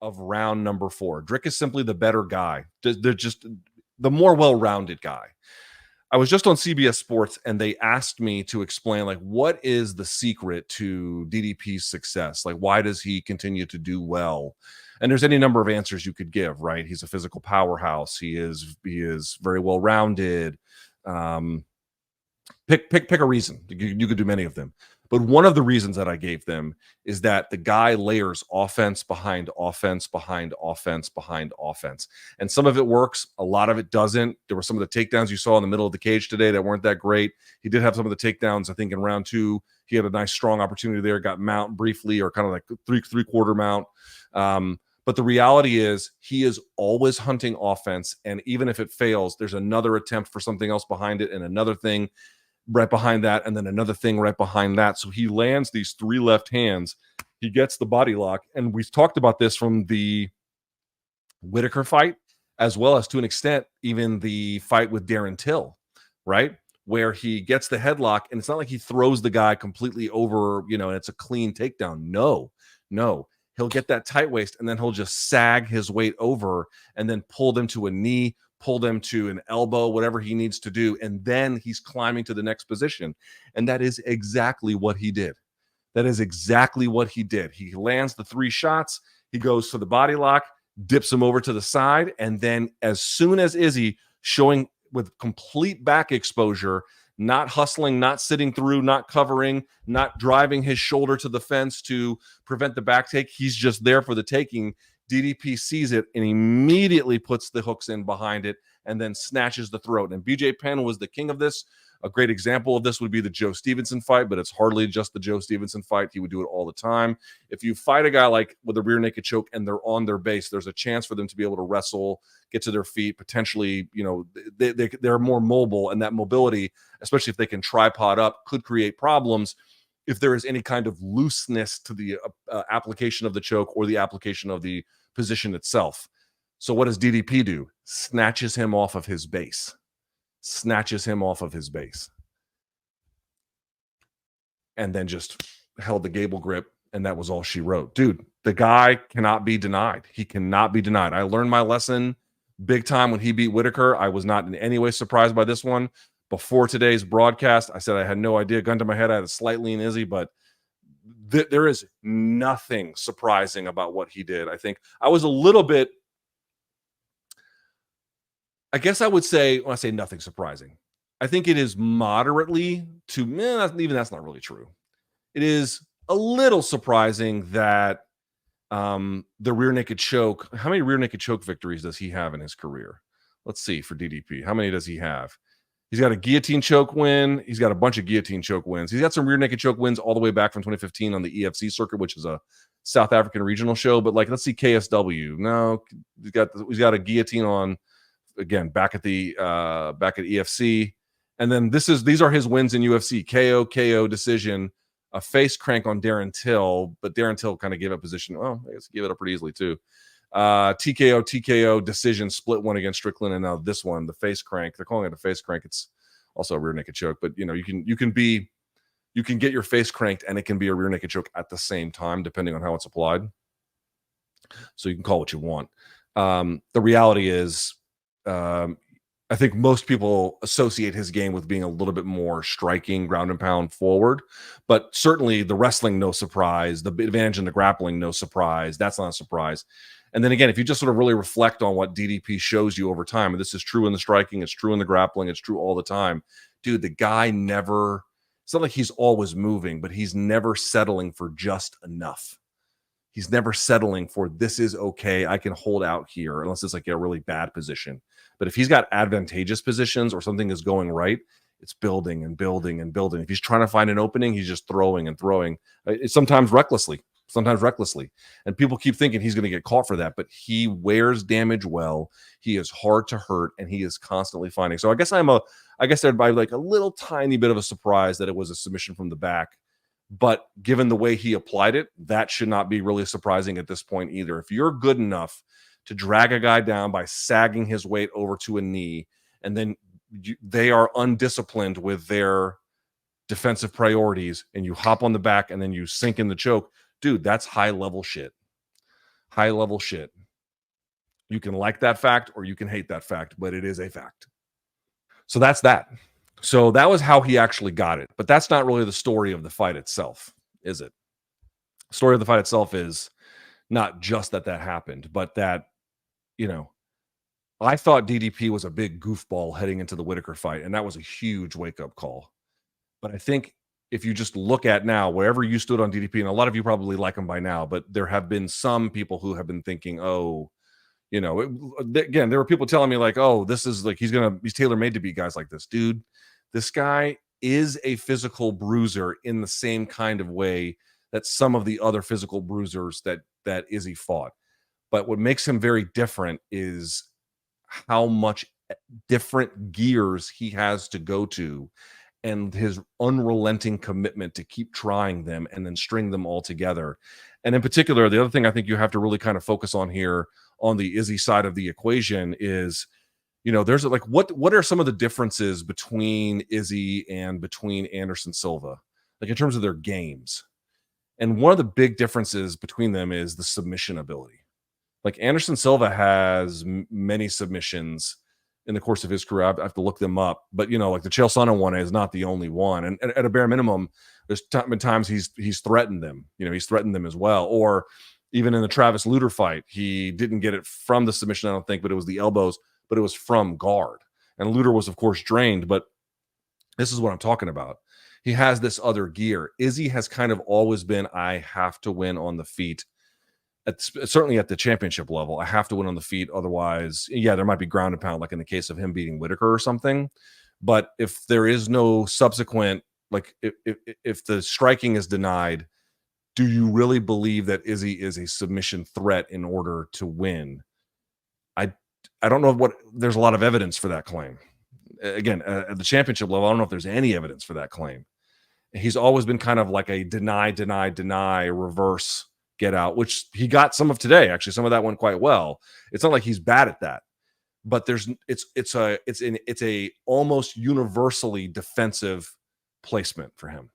of round number 4. Drick is simply the better guy. They're just the more well-rounded guy. I was just on CBS Sports and they asked me to explain, like, what is the secret to DDP's success? Like, why does he continue to do well? And there's any number of answers you could give, right? He's a physical powerhouse. He is very well-rounded. Pick a reason. You could do many of them. But one of the reasons that I gave them is that the guy layers offense behind offense behind offense behind offense. And some of it works. A lot of it doesn't. There were some of the takedowns you saw in the middle of the cage today that weren't that great. He did have some of the takedowns, I think, in round 2. He had a nice, strong opportunity there, got mount briefly, or kind of like three-quarter mount. But the reality is he is always hunting offense. And even if it fails, there's another attempt for something else behind it and another thing right behind that, and then another thing right behind that. So he lands these 3 left hands. He gets the body lock. And we've talked about this from the Whittaker fight, as well as to an extent, even the fight with Darren Till, right? Where he gets the headlock, and it's not like he throws the guy completely over, and it's a clean takedown. No. He'll get that tight waist, and then he'll just sag his weight over and then pull them to a knee, pull them to an elbow, whatever he needs to do. And then he's climbing to the next position. And that is exactly what he did. He lands the 3 shots. He goes for the body lock, dips him over to the side. And then as soon as Izzy, showing with complete back exposure, not hustling, not sitting through, not covering, not driving his shoulder to the fence to prevent the back take, he's just there for the taking. DDP sees it and immediately puts the hooks in behind it and then snatches the throat. And BJ Penn was the king of this. A great example of this would be the Joe Stevenson fight, but it's hardly just the Joe Stevenson fight. He would do it all the time. If you fight a guy like with a rear naked choke and they're on their base, there's a chance for them to be able to wrestle, get to their feet, potentially, they're more mobile, and that mobility, especially if they can tripod up, could create problems if there is any kind of looseness to the application of the choke or the application of the position itself. So what does DDP do? Snatches him off of his base. And then just held the gable grip, and that was all she wrote. Dude, the guy cannot be denied. He cannot be denied. I learned my lesson big time when he beat Whittaker. I was not in any way surprised by this one. Before today's broadcast, I said I had no idea. Gun to my head, I had a slight lean Izzy, but there is nothing surprising about what he did. I think I was a little bit, I guess I would say, when I say nothing surprising, I think it is moderately to, that's not really true. It is a little surprising that the rear naked choke, how many rear naked choke victories does he have in his career? Let's see for DDP. How many does he have? He's got a guillotine choke win. He's got a bunch of guillotine choke wins. He's got some rear naked choke wins all the way back from 2015 on the EFC circuit, which is a South African regional show. But like, let's see KSW. No, he's got a guillotine on, again, back at EFC. And then these are his wins in UFC: KO decision, a face crank on Darren Till, but Darren Till kind of gave up position. Well, I guess he gave it up pretty easily too. TKO decision, split one against Strickland, and now this one, the face crank. They're calling it a face crank. It's also a rear naked choke, but you can get your face cranked and it can be a rear naked choke at the same time, depending on how it's applied. So you can call what you want. The reality is, I think most people associate his game with being a little bit more striking, ground and pound forward, but certainly the wrestling, no surprise. The advantage in the grappling, no surprise. That's not a surprise. And then again, if you just sort of really reflect on what DDP shows you over time, and this is true in the striking, it's true in the grappling, it's true all the time. Dude, the guy never, it's not like he's always moving, but he's never settling for just enough. He's never settling for, this is okay, I can hold out here, unless it's like a really bad position. But if he's got advantageous positions or something is going right, it's building and building and building. If he's trying to find an opening, he's just throwing and throwing. It's sometimes recklessly. And people keep thinking he's going to get caught for that, but he wears damage well. He is hard to hurt, and he is constantly finding. So I guess everybody like a little tiny bit of a surprise that it was a submission from the back. But given the way he applied it, that should not be really surprising at this point either. If you're good enough to drag a guy down by sagging his weight over to a knee, and then they are undisciplined with their defensive priorities, and you hop on the back and then you sink in the choke, dude, that's high level shit. high level shit. You can like that fact or you can hate that fact, but it is a fact. So that's that. So that was how he actually got it. But that's not really the story of the fight itself, is it? The story of the fight itself is not just that that happened, but that, you know, I thought DDP was a big goofball heading into the Whittaker fight, and that was a huge wake up call. But I think if you just look at now, wherever you stood on DDP, and a lot of you probably like him by now, but there have been some people who have been thinking, oh, you know, again, there were people telling me like, oh, this is like he's tailor made to beat guys like this, dude. This guy is a physical bruiser in the same kind of way that some of the other physical bruisers that Izzy fought. But what makes him very different is how much different gears he has to go to and his unrelenting commitment to keep trying them and then string them all together. And in particular, the other thing I think you have to really kind of focus on here on the Izzy side of the equation is, you know, there's like what are some of the differences between Izzy and between Anderson Silva, like in terms of their games? And one of the big differences between them is the submission ability. Like Anderson Silva has many submissions in the course of his career. I have to look them up, but you know, like the Chael Sonnen one is not the only one. And at a bare minimum, there's been times he's threatened them. You know, he's threatened them as well. Or even in the Travis Lutter fight, he didn't get it from the submission, I don't think, but it was the elbows, but it was from guard. And Lutter was, of course, drained. But this is what I'm talking about. He has this other gear. Izzy has kind of always been, I have to win on the feet. Certainly at the championship level, I have to win on the feet. Otherwise, yeah, there might be ground and pound, like in the case of him beating Whittaker or something. But if there is no subsequent, like if the striking is denied, do you really believe that Izzy is a submission threat in order to win? I don't know what there's a lot of evidence for that claim. Again, at the championship level, I don't know if there's any evidence for that claim. He's always been kind of like a deny, reverse get out, which he got some of today. Actually, some of that went quite well. It's not like he's bad at that, but it's a almost universally defensive placement for him.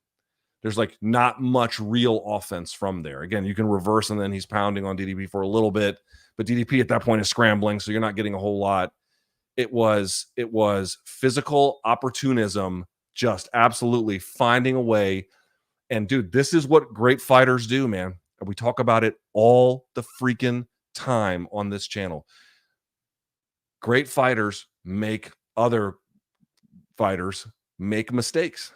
There's like not much real offense from there. Again, you can reverse and then he's pounding on DDP for a little bit, but DDP at that point is scrambling, so you're not getting a whole lot. It was physical opportunism, just absolutely finding a way. And dude, this is what great fighters do, man. We talk about it all the freaking time on this channel. Great fighters make other fighters make mistakes.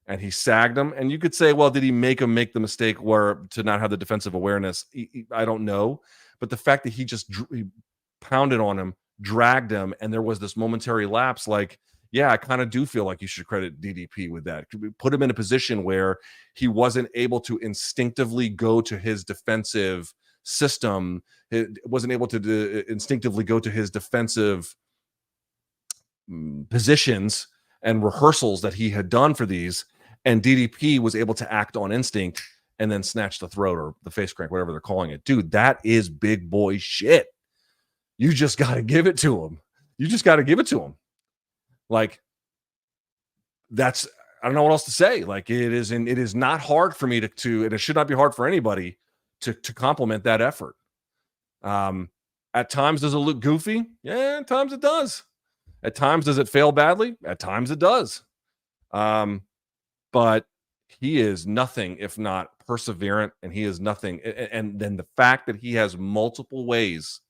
And he sagged them. And you could say, well, did he make him make the mistake where to not have the defensive awareness? I don't know. But the fact that he pounded on him, dragged him, and there was this momentary lapse, like, yeah, I kind of do feel like you should credit DDP with that. Put him in a position where he wasn't able to instinctively go to his defensive system. It wasn't able to instinctively go to his defensive positions and rehearsals that he had done for these. And DDP was able to act on instinct and then snatch the throat or the face crank, whatever they're calling it. Dude, that is big boy shit. You just got to give it to him. You just got to give it to him. Like, that's, I don't know what else to say. Like, it is not hard for me to and it should not be hard for anybody to compliment that effort. At times, does it look goofy? Yeah, at times it does. At times, does it fail badly? At times it does. But he is nothing if not perseverant, and he is nothing. And then the fact that he has multiple ways,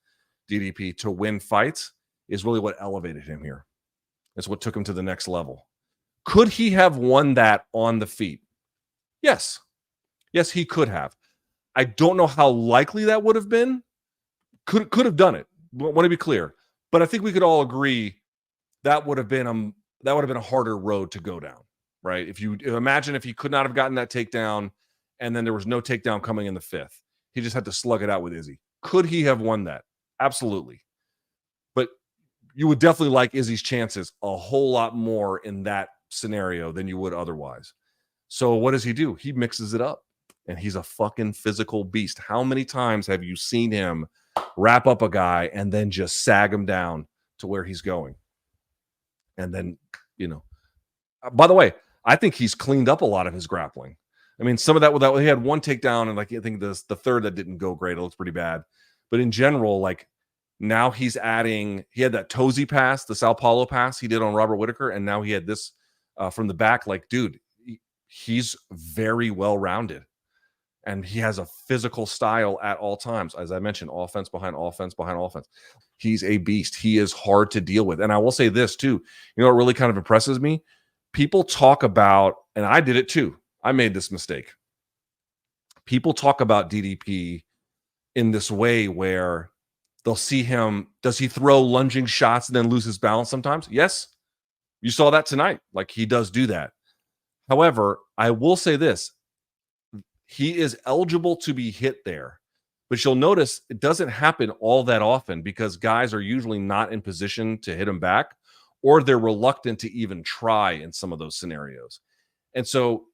DDP, to win fights is really what elevated him here. It's what took him to the next level. Could he have won that on the feet? Yes. Yes, he could have. I don't know how likely that would have been. Could have done it. Want to be clear. But I think we could all agree that would have been a harder road to go down, right? Imagine if he could not have gotten that takedown and then there was no takedown coming in the fifth. He just had to slug it out with Izzy. Could he have won that? Absolutely. But you would definitely like Izzy's chances a whole lot more in that scenario than you would otherwise. So what does he do? He mixes it up, and he's a fucking physical beast. How many times have you seen him wrap up a guy and then just sag him down to where he's going? And then, by the way, I think he's cleaned up a lot of his grappling. I mean, some of that he had one takedown, and like I think the third that didn't go great. It looks pretty bad. But in general, like now he had that Tozy pass, the Sao Paulo pass he did on Robert Whittaker, and now he had this from the back. Like, dude, he's very well rounded, and he has a physical style at all times. As I mentioned, offense behind offense behind offense. He's a beast. He is hard to deal with. And I will say this too. You know what really kind of impresses me? People talk about, and I did it too. I made this mistake. People talk about DDP in this way where they'll see him. Does he throw lunging shots and then lose his balance sometimes? Yes. You saw that tonight. Like, he does do that. However, I will say this. He is eligible to be hit there, but you'll notice it doesn't happen all that often because guys are usually not in position to hit him back, or they're reluctant to even try in some of those scenarios. And so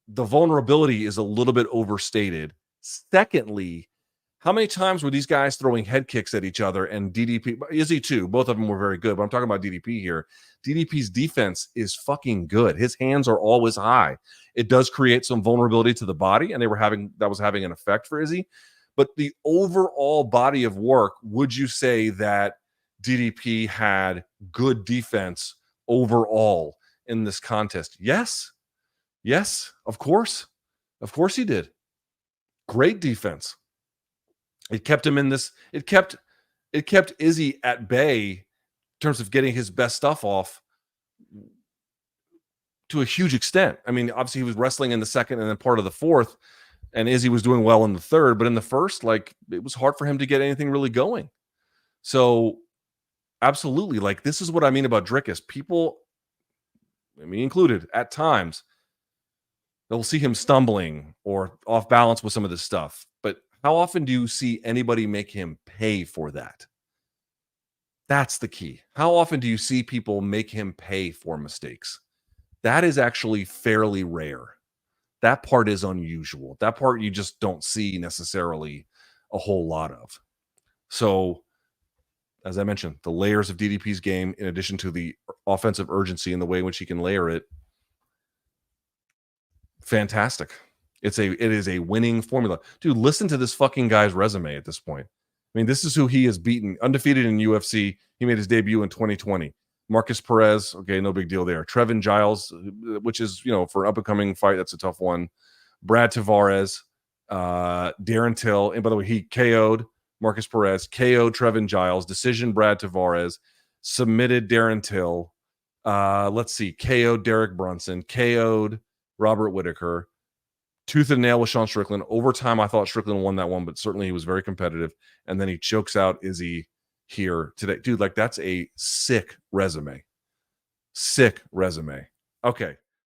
the vulnerability is a little bit overstated. Secondly, how many times were these guys throwing head kicks at each other? And DDP, Izzy too, both of them were very good, but I'm talking about DDP here. DDP's defense is fucking good. His hands are always high. It does create some vulnerability to the body, and that was having an effect for Izzy. But the overall body of work, would you say that DDP had good defense overall in this contest? Yes. Yes, of course. Of course he did. Great defense. It kept him in this. It kept Izzy at bay in terms of getting his best stuff off to a huge extent. I mean, obviously he was wrestling in the second and then part of the fourth, and Izzy was doing well in the third, but in the first, like, it was hard for him to get anything really going. So absolutely, like, this is what I mean about Dricus. People, me included, at times, they'll see him stumbling or off balance with some of this stuff. But how often do you see anybody make him pay for that? That's the key. How often do you see people make him pay for mistakes? That is actually fairly rare. That part is unusual. That part you just don't see necessarily a whole lot of. So, as I mentioned, the layers of DDP's game, in addition to the offensive urgency and the way in which he can layer it, fantastic. It is a winning formula. Dude, listen to this fucking guy's resume at this point. I mean, this is who he has beaten. Undefeated in UFC. He made his debut in 2020. Marcus Perez, okay, no big deal there. Trevin Giles, which is, for an up-and-coming fight, that's a tough one. Brad Tavares, Darren Till, and by the way, he KO'd Marcus Perez, KO'd Trevin Giles, decision Brad Tavares, submitted Darren Till, let's see, KO'd Derek Brunson, KO'd Robert Whittaker, tooth and nail with Sean Strickland. Overtime, I thought Strickland won that one, but certainly he was very competitive. And then he chokes out Izzy here today. Dude, like, that's a sick resume. Sick resume. Okay.